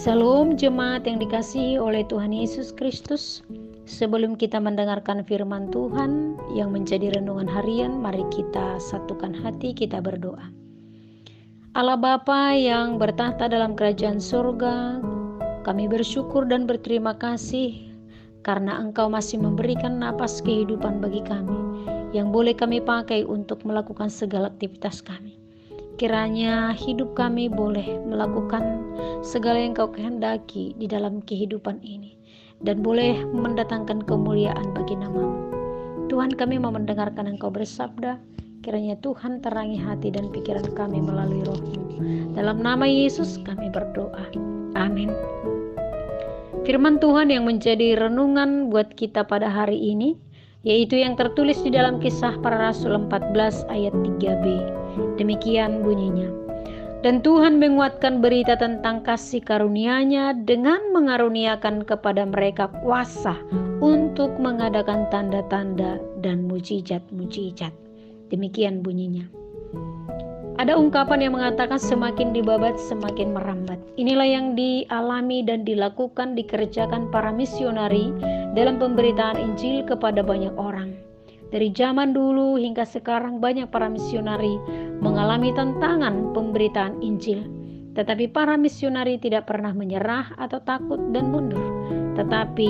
Salam jemaat yang dikasihi oleh Tuhan Yesus Kristus. Sebelum kita mendengarkan firman Tuhan yang menjadi renungan harian, mari kita satukan hati, kita berdoa. Allah Bapa yang bertahta dalam kerajaan surga, kami bersyukur dan berterima kasih karena Engkau masih memberikan napas kehidupan bagi kami yang boleh kami pakai untuk melakukan segala aktivitas kami. Kiranya hidup kami boleh melakukan segala yang Kau kehendaki di dalam kehidupan ini dan boleh mendatangkan kemuliaan bagi nama-Mu. Tuhan, kami mau mendengarkan Engkau bersabda. Kiranya Tuhan terangi hati dan pikiran kami melalui Roh-Mu. Dalam nama Yesus kami berdoa. Amin. Firman Tuhan yang menjadi renungan buat kita pada hari ini, yaitu yang tertulis di dalam Kisah Para Rasul 14 ayat 3b. Demikian bunyinya. Dan Tuhan menguatkan berita tentang kasih karunia-Nya dengan mengaruniakan kepada mereka kuasa untuk mengadakan tanda-tanda dan mujizat-mujizat. Demikian bunyinya. Ada ungkapan yang mengatakan semakin dibabat semakin merambat. Inilah yang dialami dan dilakukan, dikerjakan para misionari dalam pemberitaan Injil kepada banyak orang. Dari zaman dulu hingga sekarang banyak para misionari mengalami tantangan pemberitaan Injil. Tetapi para misionari tidak pernah menyerah atau takut dan mundur. Tetapi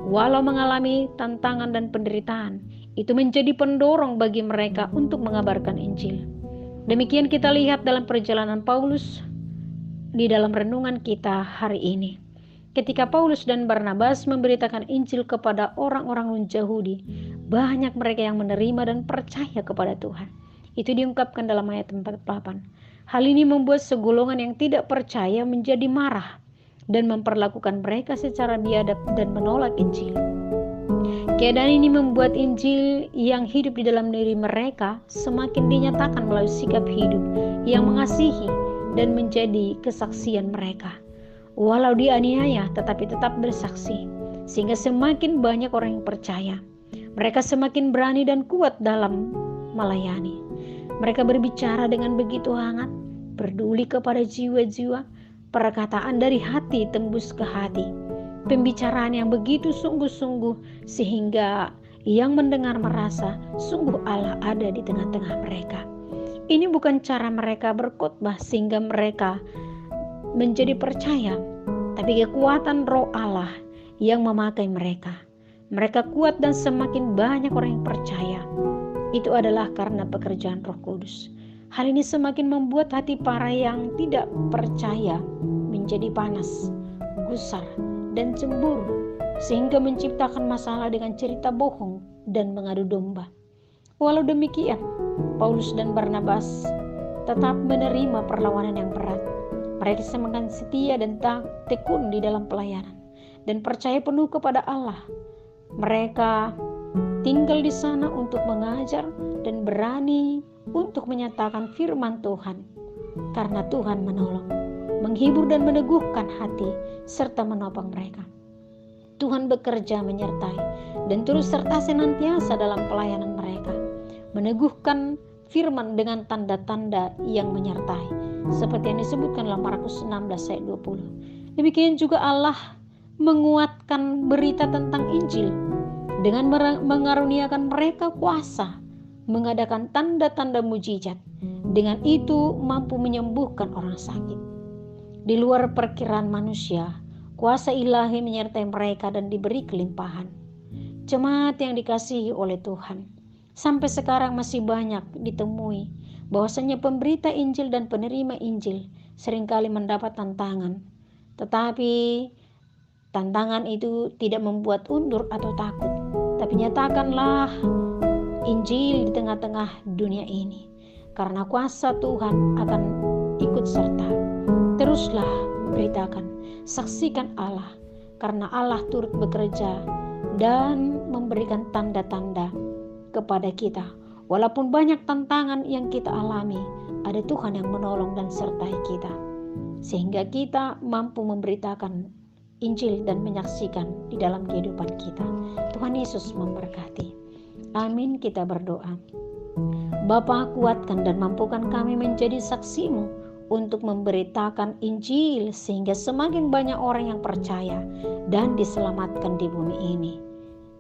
walau mengalami tantangan dan penderitaan, itu menjadi pendorong bagi mereka untuk mengabarkan Injil. Demikian kita lihat dalam perjalanan Paulus di dalam renungan kita hari ini. Ketika Paulus dan Barnabas memberitakan Injil kepada orang-orang non-Yahudi, banyak mereka yang menerima dan percaya kepada Tuhan. Itu diungkapkan dalam ayat 48. Hal ini membuat segolongan yang tidak percaya menjadi marah dan memperlakukan mereka secara biadab dan menolak Injil. Keadaan ini membuat Injil yang hidup di dalam diri mereka semakin dinyatakan melalui sikap hidup yang mengasihi dan menjadi kesaksian mereka. Walau dianiaya tetapi tetap bersaksi, sehingga semakin banyak orang yang percaya. Mereka semakin berani dan kuat dalam melayani. Mereka berbicara dengan begitu hangat, peduli kepada jiwa-jiwa, perkataan dari hati tembus ke hati. Pembicaraan yang begitu sungguh-sungguh sehingga yang mendengar merasa sungguh Allah ada di tengah-tengah mereka. Ini bukan cara mereka berkhotbah sehingga mereka menjadi percaya, tapi kekuatan Roh Allah yang memakai mereka. Mereka kuat dan semakin banyak orang yang percaya. Itu adalah karena pekerjaan Roh Kudus. Hal ini semakin membuat hati para yang tidak percaya menjadi panas, gusar, dan cemburu, sehingga menciptakan masalah dengan cerita bohong dan mengadu domba. Walau demikian, Paulus dan Barnabas tetap menerima perlawanan yang berat. Mereka semakin setia dan tekun di dalam pelayanan dan percaya penuh kepada Allah. Mereka tinggal di sana untuk mengajar dan berani untuk menyatakan firman Tuhan. Karena Tuhan menolong, menghibur dan meneguhkan hati serta menopang mereka. Tuhan bekerja menyertai dan terus serta senantiasa dalam pelayanan mereka, meneguhkan firman dengan tanda-tanda yang menyertai. Seperti yang disebutkan dalam Markus 16 ayat 20. Demikian juga Allah menguatkan berita tentang Injil dengan mengaruniakan mereka kuasa mengadakan tanda-tanda mujizat. Dengan itu mampu menyembuhkan orang sakit. Di luar perkiraan manusia, kuasa ilahi menyertai mereka dan diberi kelimpahan. Jemaat yang dikasihi oleh Tuhan, sampai sekarang masih banyak ditemui bahwasanya pemberita Injil dan penerima Injil seringkali mendapat tantangan. Tetapi tantangan itu tidak membuat undur atau takut. Tapi nyatakanlah Injil di tengah-tengah dunia ini. Karena kuasa Tuhan akan ikut serta. Teruslah beritakan, saksikan Allah. Karena Allah turut bekerja dan memberikan tanda-tanda kepada kita. Walaupun banyak tantangan yang kita alami, ada Tuhan yang menolong dan sertai kita. Sehingga kita mampu memberitakan Injil dan menyaksikan di dalam kehidupan kita. Tuhan Yesus memberkati. Amin. Kita berdoa. Bapa, kuatkan dan mampukan kami menjadi saksi-Mu untuk memberitakan Injil sehingga semakin banyak orang yang percaya dan diselamatkan di bumi ini.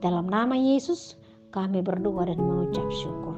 Dalam nama Yesus kami berdoa dan mengucap syukur.